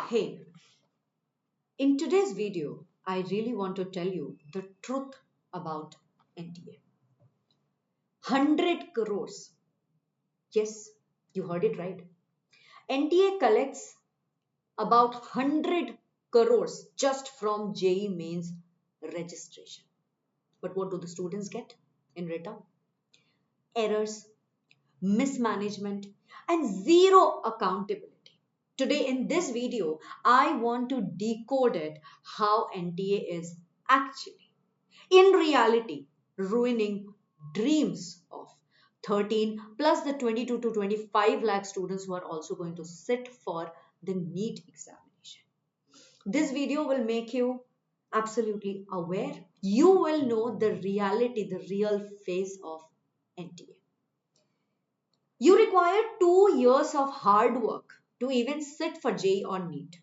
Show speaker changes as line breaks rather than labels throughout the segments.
Hey, in today's video, I really want to tell you the truth about NTA. 100 crores. Yes, you heard it right. NTA collects about 100 crores just from JEE Mains registration. But what do the students get in return? Errors, mismanagement, and zero accountability. Today in this video, I want to decode it how NTA is actually, in reality, ruining dreams of 13 plus the 22 to 25 lakh students who are also going to sit for the NEET examination. This video will make you absolutely aware. You will know the reality, the real face of NTA. You require 2 years of hard work to even sit for JEE or NEET.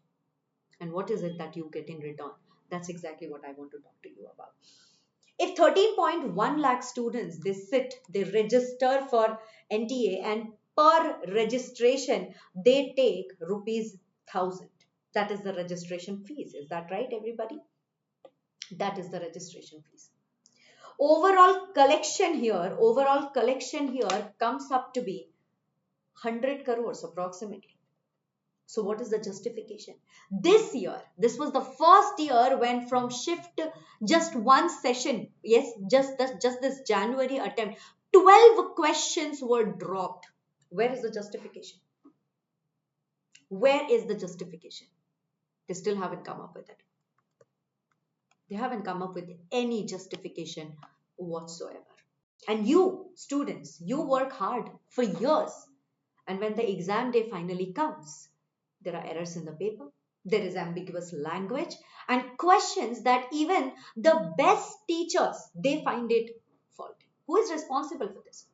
And what is it that you get in return? That's exactly what I want to talk to you about. If 13.1 lakh students, they register for NTA, and per registration, they take rupees 1000. That is the registration fees. Is that right, everybody? That is the registration fees. Overall collection here comes up to be 100 crores approximately. So what is the justification? This was the first year when from shift just one session, yes, just this January attempt, 12 questions were dropped. Where is the justification? Where is the justification? They still haven't come up with it. They haven't come up with any justification whatsoever. And you, students, you work hard for years. And when the exam day finally comes, there are errors in the paper, there is ambiguous language, and questions that even the best teachers, they find it faulty. Who is responsible for this?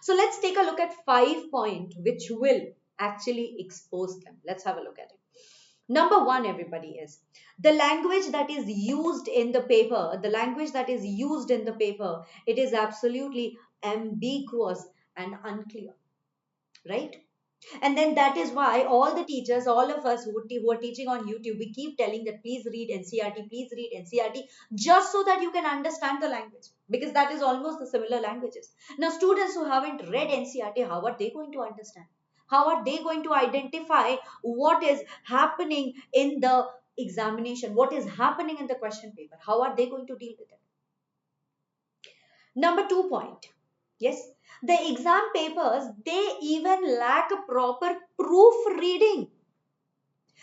So let's take a look at 5 points which will actually expose them. Let's have a look at it. Number one, everybody, is the language that is used in the paper. The language that is used in the paper, it is absolutely ambiguous and unclear, right? And then that is why all the teachers, all of us who are teaching on YouTube, we keep telling that please read NCERT, please read NCERT, just so that you can understand the language, because that is almost the similar languages. Now, students who haven't read NCERT, how are they going to understand? How are they going to identify what is happening in the examination, what is happening in the question paper? How are they going to deal with it? Number 2 point. Yes, the exam papers, they even lack a proper proofreading.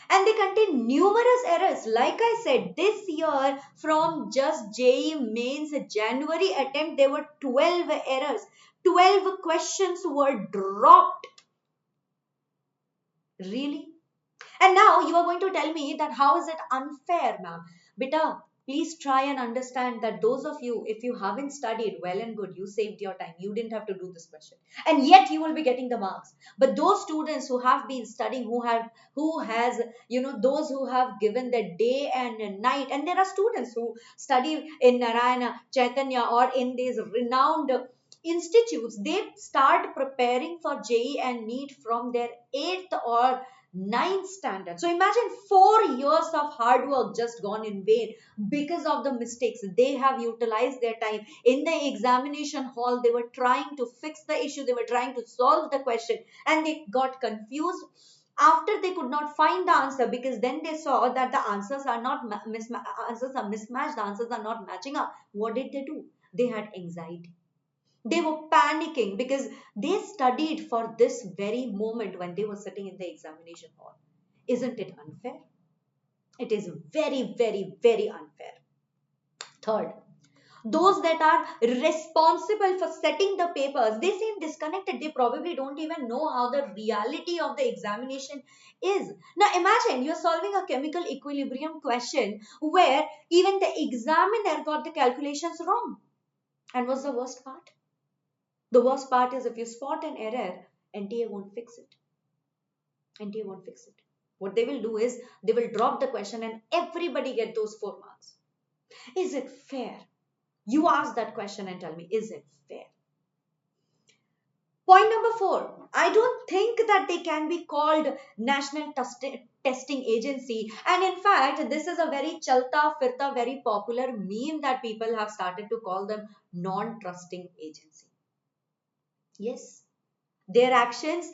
And they contain numerous errors. Like I said, this year from just JEE Mains January attempt, there were 12 errors. 12 questions were dropped. Really? And now you are going to tell me that how is it unfair, ma'am? Beta, please try and understand that those of you, if you haven't studied, well and good, you saved your time. You didn't have to do this question. And yet you will be getting the marks. But those students who have been studying, those who have given their day and night, and there are students who study in Narayana, Chaitanya, or in these renowned institutes, they start preparing for JEE and NEET from their 8th or ninth standard. So imagine 4 years of hard work just gone in vain because of the mistakes. They have utilized their time in the examination hall. They were trying to fix the issue. They were trying to solve the question, and they got confused after they could not find the answer, because then they saw that the answers are not answers are mismatched. The answers are not matching up. What did they do? They had anxiety. They were panicking because they studied for this very moment when they were sitting in the examination hall. Isn't it unfair? It is very, very, very unfair. Third, those that are responsible for setting the papers, they seem disconnected. They probably don't even know how the reality of the examination is. Now imagine you're solving a chemical equilibrium question where even the examiner got the calculations wrong. And what's the worst part? The worst part is if you spot an error, NTA won't fix it. NTA won't fix it. What they will do is they will drop the question and everybody get those 4 marks. Is it fair? You ask that question and tell me, is it fair? Point number four, I don't think that they can be called national testing agency. And in fact, this is a very chalta firta, very popular meme that people have started to call them non-trusting agency. Yes, their actions,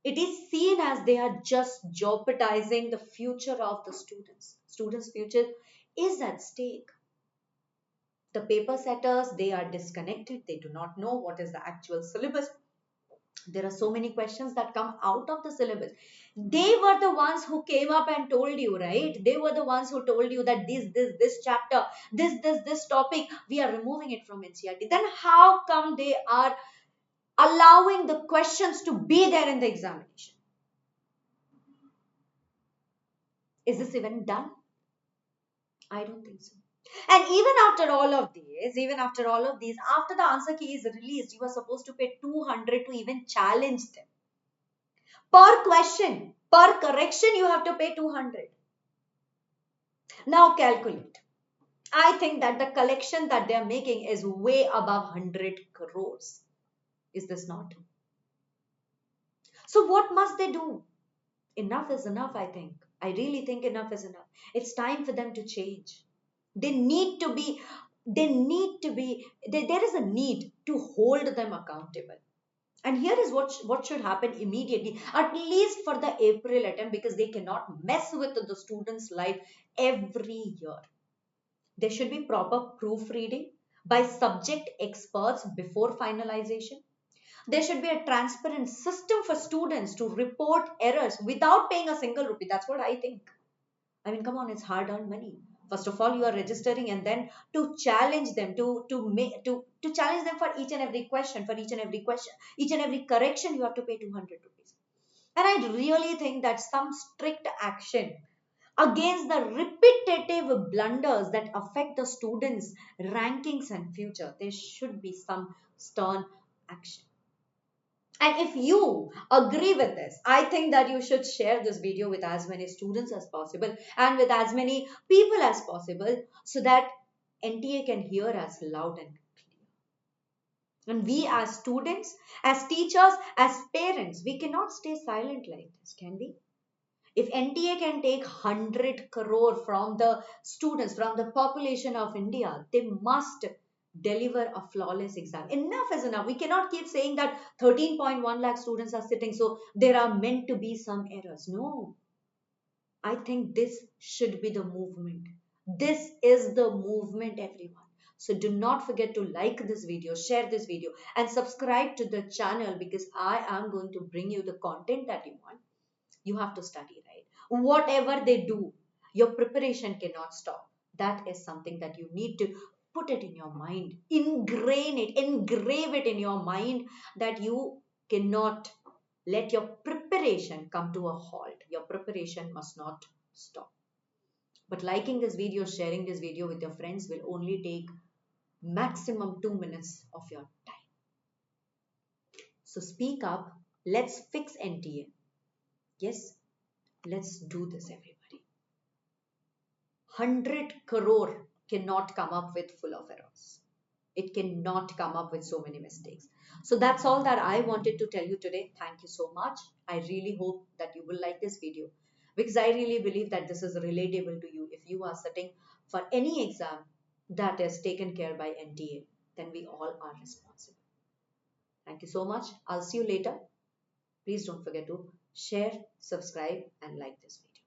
it is seen as they are just jeopardizing the future of the students. Students' future is at stake. The paper setters, they are disconnected. They do not know what is the actual syllabus. There are so many questions that come out of the syllabus. They were the ones who came up and told you, right? They were the ones who told you that this chapter, this topic, we are removing it from NCERT. Then how come they are allowing the questions to be there in the examination? Is this even done? I don't think so. And even after all of these, after the answer key is released, you are supposed to pay 200 to even challenge them. Per question, per correction, you have to pay 200. Now calculate. I think that the collection that they are making is way above 100 crores. Is this not? So what must they do? Enough is enough, I think. I really think enough is enough. It's time for them to change. They need to be, there is a need to hold them accountable. And here is what should happen immediately, at least for the April attempt, because they cannot mess with the students' life every year. There should be proper proofreading by subject experts before finalization. There should be a transparent system for students to report errors without paying a single rupee. That's what I think. I mean, come on, it's hard-earned money. First of all, you are registering, and then to challenge them, to challenge them for each and every question, each and every correction, you have to pay 200 rupees. And I really think that some strict action against the repetitive blunders that affect the students' rankings and future, there should be some stern action. And if you agree with this, I think that you should share this video with as many students as possible and with as many people as possible so that NTA can hear us loud and clear. And we as students, as teachers, as parents, we cannot stay silent like this, can we? If NTA can take 100 crore from the students, from the population of India, they must deliver a flawless exam. Enough is enough. We cannot keep saying that 13.1 lakh students are sitting, so there are meant to be some errors. No, I think this should be the movement. This is the movement, everyone. So do not forget to like this video, share this video, and subscribe to the channel because I am going to bring you the content that you want. You have to study, right? Whatever they do, your preparation cannot stop. That is something that you need to put it in your mind, engrave it in your mind, that you cannot let your preparation come to a halt. Your preparation must not stop. But liking this video, sharing this video with your friends will only take maximum 2 minutes of your time. So speak up. Let's fix NTA. Yes, let's do this, everybody. 100 crore cannot come up with full of errors. It cannot come up with so many mistakes. So that's all that I wanted to tell you today. Thank you so much. I really hope that you will like this video because I really believe that this is relatable to you. If you are sitting for any exam that is taken care by NTA, then we all are responsible. Thank you so much. I'll see you later. Please don't forget to share, subscribe, and like this video.